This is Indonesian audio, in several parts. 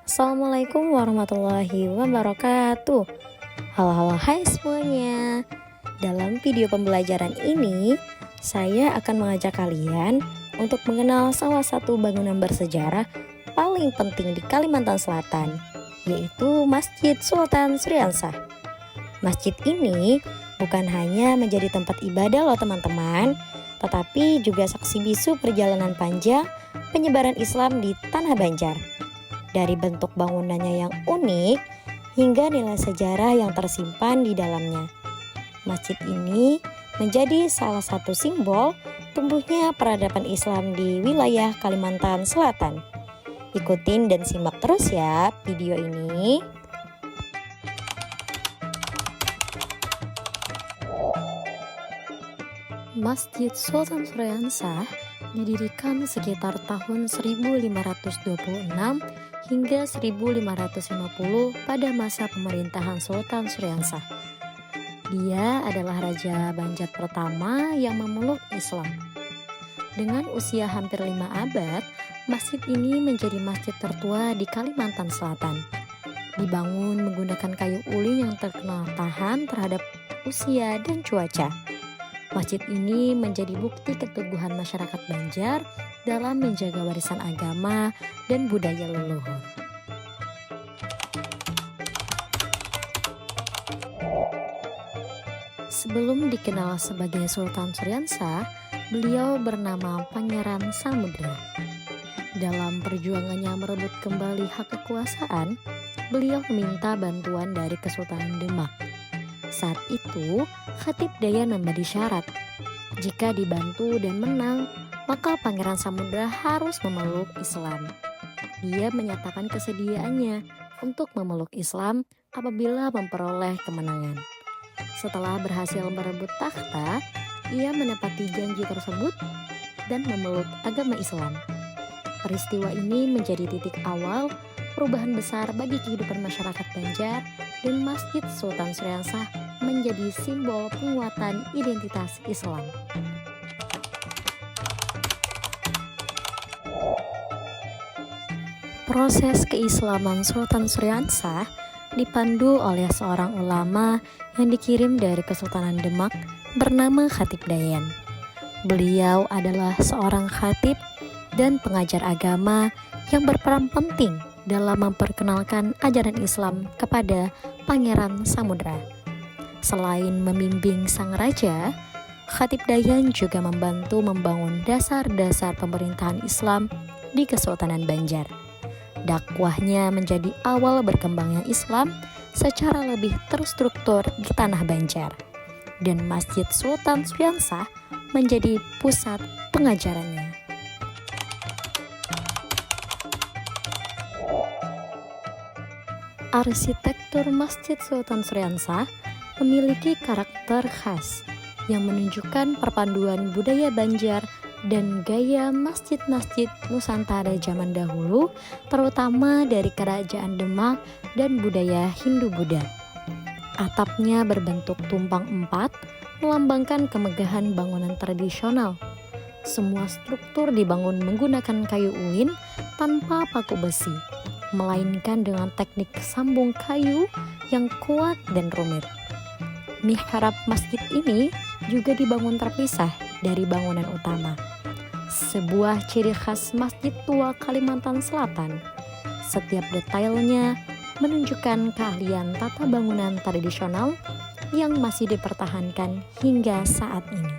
Assalamualaikum warahmatullahi wabarakatuh. Halo hai semuanya. Dalam video pembelajaran ini, saya akan mengajak kalian untuk mengenal salah satu bangunan bersejarah paling penting di Kalimantan Selatan, yaitu Masjid Sultan Suriansah. Masjid ini bukan hanya menjadi tempat ibadah loh teman-teman, tetapi juga saksi bisu perjalanan panjang penyebaran Islam di Tanah Banjar. Dari bentuk bangunannya yang unik hingga nilai sejarah yang tersimpan di dalamnya. Masjid ini menjadi salah satu simbol tumbuhnya peradaban Islam di wilayah Kalimantan Selatan. Ikutin dan simak terus ya video ini. Masjid Sultan Suriansah didirikan sekitar tahun 1526 hingga 1550 pada masa pemerintahan Sultan Suriansah. Dia adalah Raja Banjar pertama yang memeluk Islam. Dengan usia hampir 5 abad, masjid ini menjadi masjid tertua di Kalimantan Selatan. Dibangun menggunakan kayu ulin yang terkenal tahan terhadap usia dan cuaca. Masjid ini menjadi bukti keteguhan masyarakat Banjar dalam menjaga warisan agama dan budaya leluhur. Sebelum dikenal sebagai Sultan Suriansah, beliau bernama Pangeran Samudra. Dalam perjuangannya merebut kembali hak kekuasaan, beliau meminta bantuan dari Kesultanan Demak. Saat itu, Khatib Dayan memberi syarat. Jika dibantu dan menang, maka Pangeran Samudra harus memeluk Islam. Dia menyatakan kesediaannya untuk memeluk Islam apabila memperoleh kemenangan. Setelah berhasil merebut takhta, ia menepati janji tersebut dan memeluk agama Islam. Peristiwa ini menjadi titik awal perubahan besar bagi kehidupan masyarakat Banjar, dan Masjid Sultan Suriansah menjadi simbol penguatan identitas Islam. Proses keislaman Sultan Suriansah dipandu oleh seorang ulama yang dikirim dari Kesultanan Demak bernama Khatib Dayan. Beliau adalah seorang khatib dan pengajar agama yang berperan penting dalam memperkenalkan ajaran Islam kepada Pangeran Samudra. Selain membimbing sang raja, Khatib Dayan juga membantu membangun dasar-dasar pemerintahan Islam di Kesultanan Banjar. Dakwahnya menjadi awal berkembangnya Islam secara lebih terstruktur di Tanah Banjar, dan Masjid Sultan Suriansah menjadi pusat pengajarannya. Arsitektur Masjid Sultan Suriansah memiliki karakter khas yang menunjukkan perpaduan budaya Banjar dan gaya masjid-masjid Nusantara zaman dahulu, terutama dari Kerajaan Demak dan budaya Hindu-Buddha. Atapnya berbentuk tumpang 4, melambangkan kemegahan bangunan tradisional. Semua struktur dibangun menggunakan kayu ulin tanpa paku besi, melainkan dengan teknik sambung kayu yang kuat dan rumit. Mihrab masjid ini juga dibangun terpisah dari bangunan utama, sebuah ciri khas masjid tua Kalimantan Selatan. Setiap detailnya menunjukkan keahlian tata bangunan tradisional yang masih dipertahankan hingga saat ini.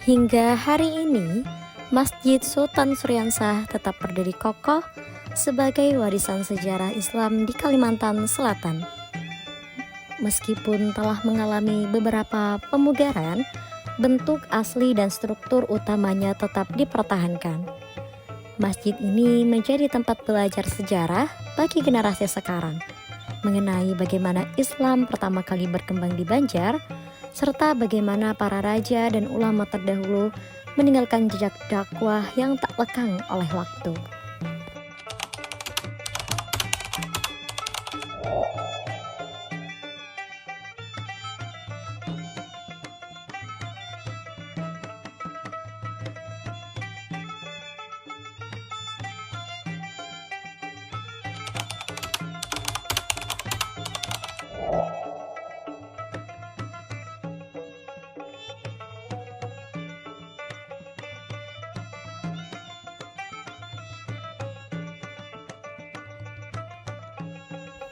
Hingga hari ini, Masjid Sultan Suriansah tetap berdiri kokoh sebagai warisan sejarah Islam di Kalimantan Selatan. Meskipun telah mengalami beberapa pemugaran, bentuk asli dan struktur utamanya tetap dipertahankan. Masjid ini menjadi tempat belajar sejarah bagi generasi sekarang mengenai bagaimana Islam pertama kali berkembang di Banjar, serta bagaimana para raja dan ulama terdahulu meninggalkan jejak dakwah yang tak lekang oleh waktu.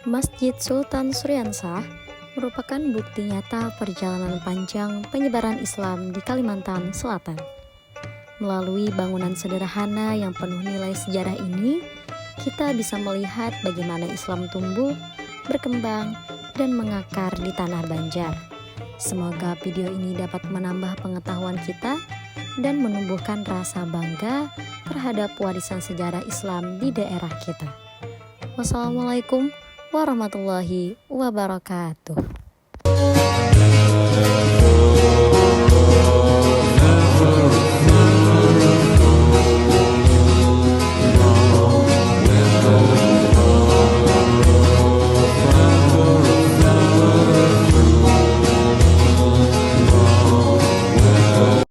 Masjid Sultan Suriansah merupakan bukti nyata perjalanan panjang penyebaran Islam di Kalimantan Selatan. Melalui bangunan sederhana yang penuh nilai sejarah ini, kita bisa melihat bagaimana Islam tumbuh, berkembang, dan mengakar di tanah Banjar. Semoga video ini dapat menambah pengetahuan kita dan menumbuhkan rasa bangga terhadap warisan sejarah Islam di daerah kita. Wassalamualaikum warahmatullahi wabarakatuh.